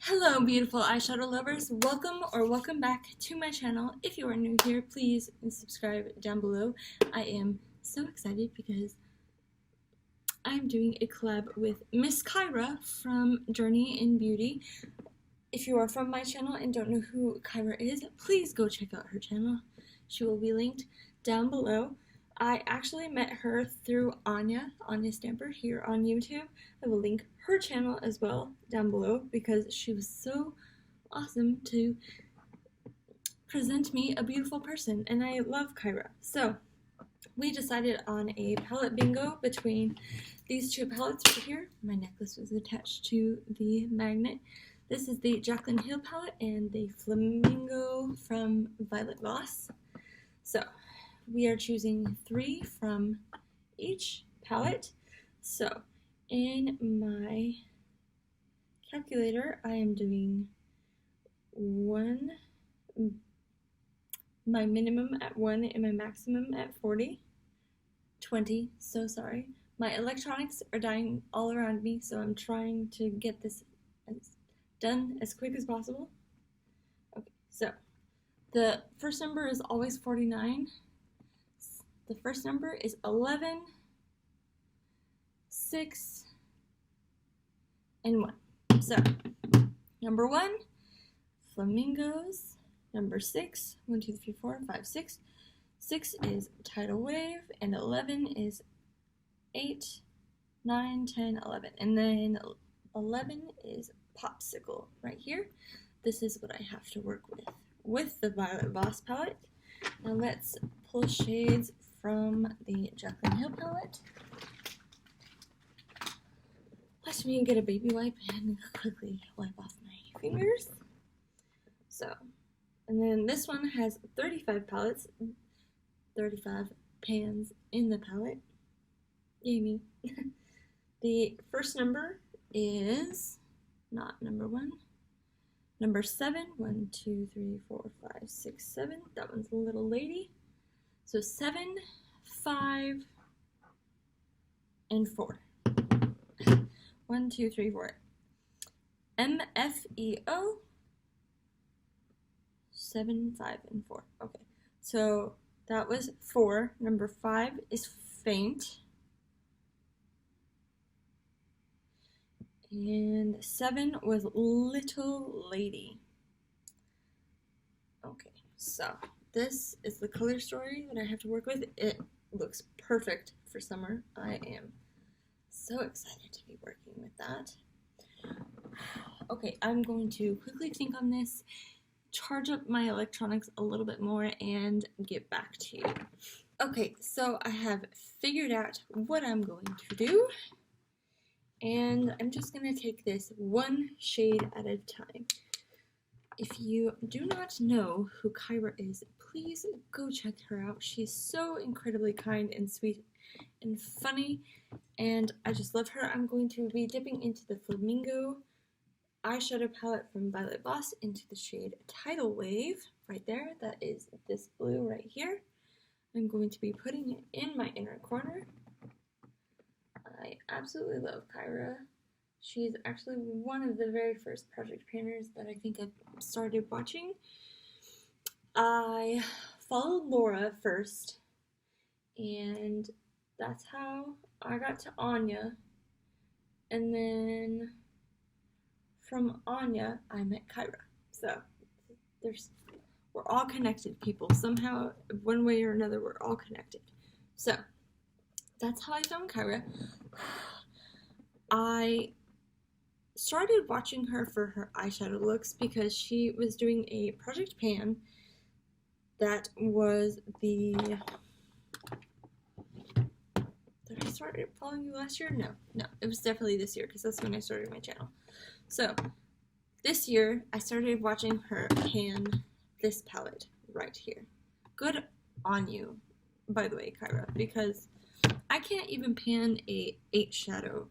Hello beautiful eyeshadow lovers, welcome back to my channel. If you are new here, please subscribe down below. I am so excited because I'm doing a collab with Miss Kyra from Journeyinbeauty. If you are from my channel and don't know who Kyra is, please go check out her channel. She will be linked down below. I actually met her through Anya Stamper here on YouTube. I will link her channel as well down below because she was so awesome to present me a beautiful person, and I love Kyra. So we decided on a palette bingo between these two palettes right here. My necklace was attached to the magnet. This is the Jaclyn Hill palette and the Flamingo from Violet Voss. So we are choosing 3 from each palette. So in my calculator, I am doing my minimum at 1 and my maximum at 20, so sorry. My electronics are dying all around me, so I'm trying to get this done as quick as possible. Okay, so the first number is always 49. The first number is 11, 6, and 1. So, number 1, flamingos. Number 6, 1, 2, 3, 4, 5, 6. 6 is tidal wave, and 11 is 8, 9, 10, 11. And then 11 is popsicle right here. This is what I have to work with the Violet Voss palette. Now let's pull shades from the Jaclyn Hill palette. Watch me get a baby wipe and quickly wipe off my fingers. So, and then this one has 35 palettes, 35 pans in the palette. Yay me. The first number is not number 1. Number 7, 1, 2, 3, 4, 5, 6, 7. That one's a little lady. So 7, 5, and 4. 1, 2, 3, 4. MFEO. 7, 5, and 4. Okay. So that was 4. Number 5 is faint. And 7 was little lady. Okay, so this is the color story that I have to work with. It looks perfect for summer. I am so excited to be working with that. Okay, I'm going to quickly think on this, charge up my electronics a little bit more, and get back to you. Okay, so I have figured out what I'm going to do. And I'm just going to take this one shade at a time. If you do not know who Kyra is, please go check her out. She's so incredibly kind and sweet and funny, and I just love her. I'm going to be dipping into the Flamingo eyeshadow palette from Violet Voss into the shade Tidal Wave right there. That is this blue right here. I'm going to be putting it in my inner corner. I absolutely love Kyra. She's actually one of the very first project painters that I think I've started watching. I followed Laura first, and that's how I got to Anya. And then from Anya, I met Kyra. So we're all connected, people. Somehow, one way or another, we're all connected. So that's how I found Kyra. I started watching her for her eyeshadow looks because she was doing a project pan that was the... Did I start following you last year? No, it was definitely this year because that's when I started my channel. So this year I started watching her pan this palette right here. Good on you, by the way, Kyra, because I can't even pan a 8 shadow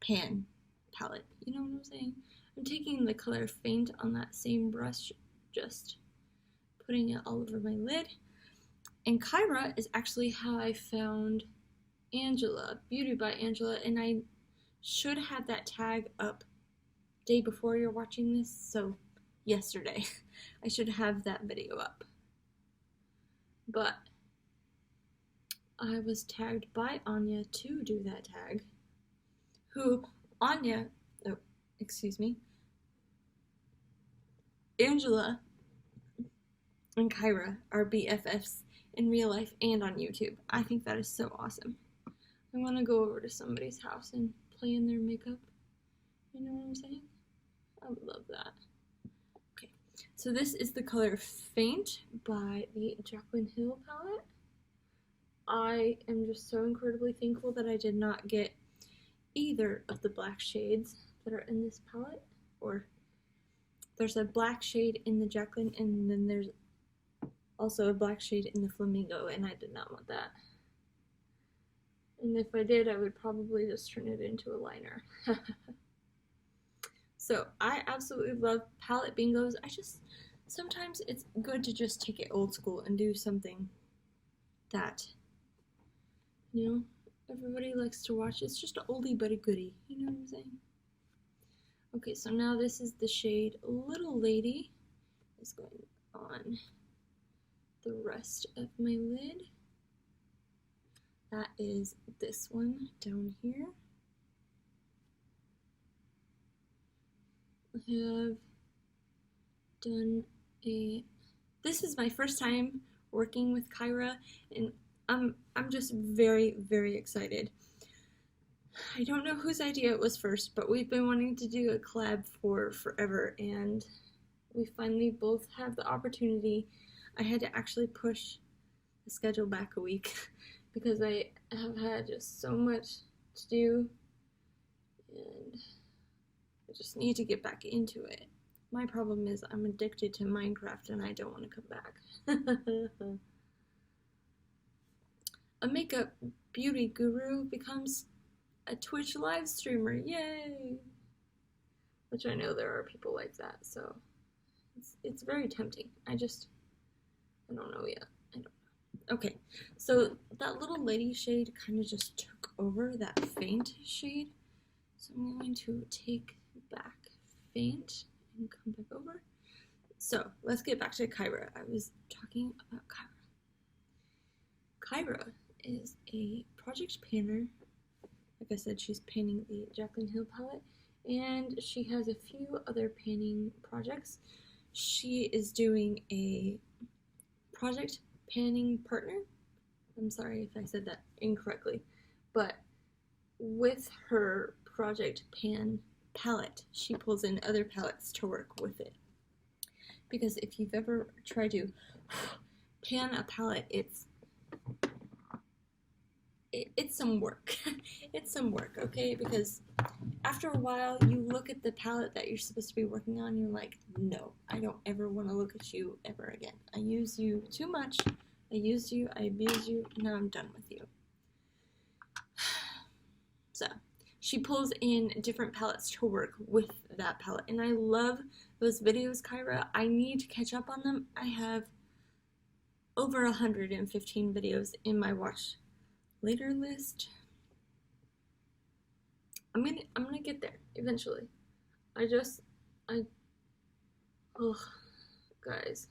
pan palette. You know what I'm saying? I'm taking the color Faint on that same brush, just putting it all over my lid. And Kyra is actually how I found Angela, Beauty by Angela, and I should have that tag up day before you're watching this, so yesterday. I should have that video up. But I was tagged by Anya to do that tag. Angela and Kyra are BFFs in real life and on YouTube. I think that is so awesome. I want to go over to somebody's house and play in their makeup. You know what I'm saying? I would love that. Okay, so this is the color Faint by the Jaclyn Hill palette. I am just so incredibly thankful that I did not get either of the black shades that are in this palette. Or there's a black shade in the Jaclyn, and then there's also a black shade in the Flamingo, and I did not want that. And if I did, I would probably just turn it into a liner. So I absolutely love palette bingos. Sometimes it's good to just take it old school and do something that, you know, everybody likes to watch. It's just an oldie but a goodie, you know what I'm saying? Okay, so now this is the shade Little Lady. It's going on the rest of my lid. That is this one down here. I have done this is my first time working with Kyra, and I'm just very, very excited. I don't know whose idea it was first, but we've been wanting to do a collab for forever, and we finally both have the opportunity. I had to actually push the schedule back a week because I have had just so much to do, and I just need to get back into it. My problem is I'm addicted to Minecraft and I don't want to come back. A makeup beauty guru becomes a Twitch live streamer, yay! Which I know there are people like that, so it's very tempting. I don't know yet. I don't know. Okay, so that Little Lady shade kind of just took over that Faint shade. So I'm going to take back Faint and come back over. So let's get back to Kyra. I was talking about Kyra. Kyra is a project painter. Like I said, she's painting the Jaclyn Hill palette, and she has a few other painting projects. She is doing a project panning partner. I'm sorry if I said that incorrectly, but with her project pan palette, she pulls in other palettes to work with it. Because if you've ever tried to pan a palette, it's some work. It's some work, okay? Because after a while, you look at the palette that you're supposed to be working on, and you're like, no, I don't ever want to look at you ever again. I used you too much. I used you, I abused you, now I'm done with you. So, she pulls in different palettes to work with that palette, and I love those videos, Kyra. I need to catch up on them. I have over 115 videos in my watch later list. I'm gonna get there eventually. Oh, guys.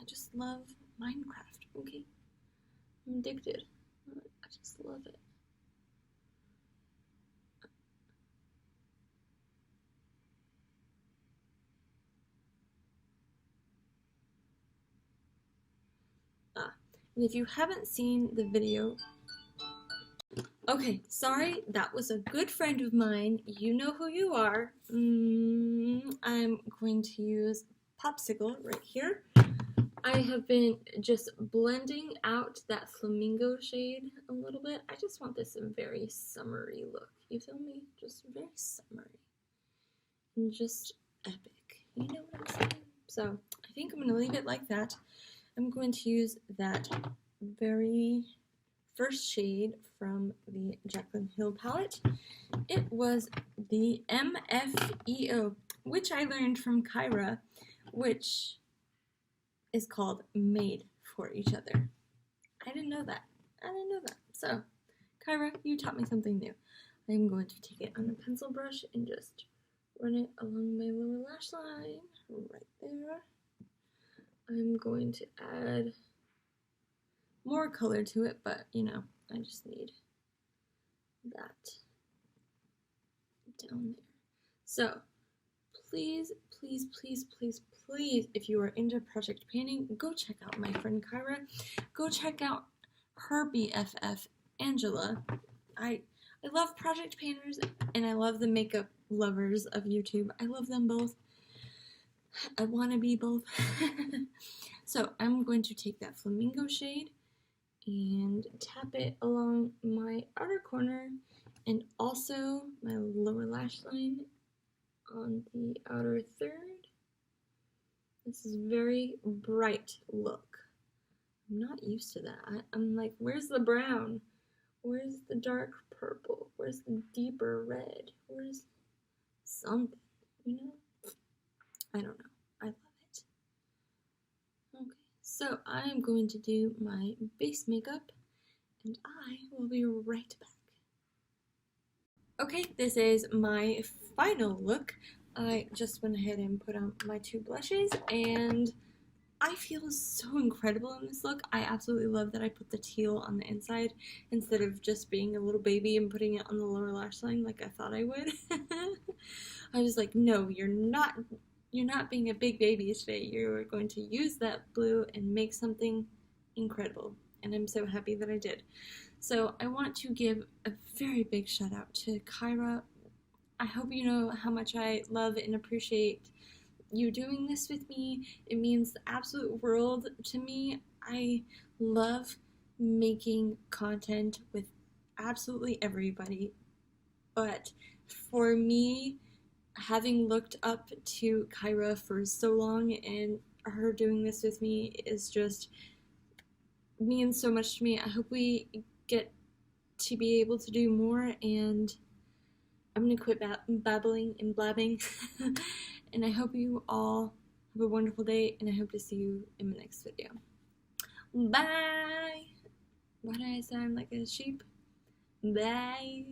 I just love Minecraft, okay? I'm addicted. I just love it. And if you haven't seen the video, okay, sorry, that was a good friend of mine. You know who you are. I'm going to use Popsicle right here. I have been just blending out that Flamingo shade a little bit. I just want this very summery look. You feel me? Just very summery. And just epic. You know what I'm saying? So I think I'm going to leave it like that. I'm going to use that very first shade from the Jaclyn Hill palette. It was the MFEO, which I learned from Kyra, which is called Made for Each Other. I didn't know that. So, Kyra, you taught me something new. I'm going to take it on a pencil brush and just run it along my lower lash line, right there. I'm going to add more color to it, but you know, I just need that down there. So please, please, please, please, please, if you are into project painting, go check out my friend Kyra. Go check out her BFF, Angela. I love project painters, and I love the makeup lovers of YouTube. I love them both. I want to be both. So I'm going to take that flamingo shade and tap it along my outer corner and also my lower lash line on the outer third. This is very bright look. I'm not used to that. I'm like, where's the brown? Where's the dark purple? Where's the deeper red? Where's something, you know? I don't know. I love it. Okay, so I'm going to do my base makeup, and I will be right back. Okay, this is my final look. I just went ahead and put on my 2 blushes, and I feel so incredible in this look. I absolutely love that I put the teal on the inside instead of just being a little baby and putting it on the lower lash line like I thought I would. I was like, no, you're not being a big baby today. You're going to use that blue and make something incredible. And I'm so happy that I did. So I want to give a very big shout out to Kyra. I hope you know how much I love and appreciate you doing this with me. It means the absolute world to me. I love making content with absolutely everybody, but for me, having looked up to Kyra for so long and her doing this with me is just means so much to me. I hope we get to be able to do more, and I'm gonna quit babbling and blabbing. And I hope you all have a wonderful day, and I hope to see you in my next video. Bye! Why do I sound like a sheep? Bye!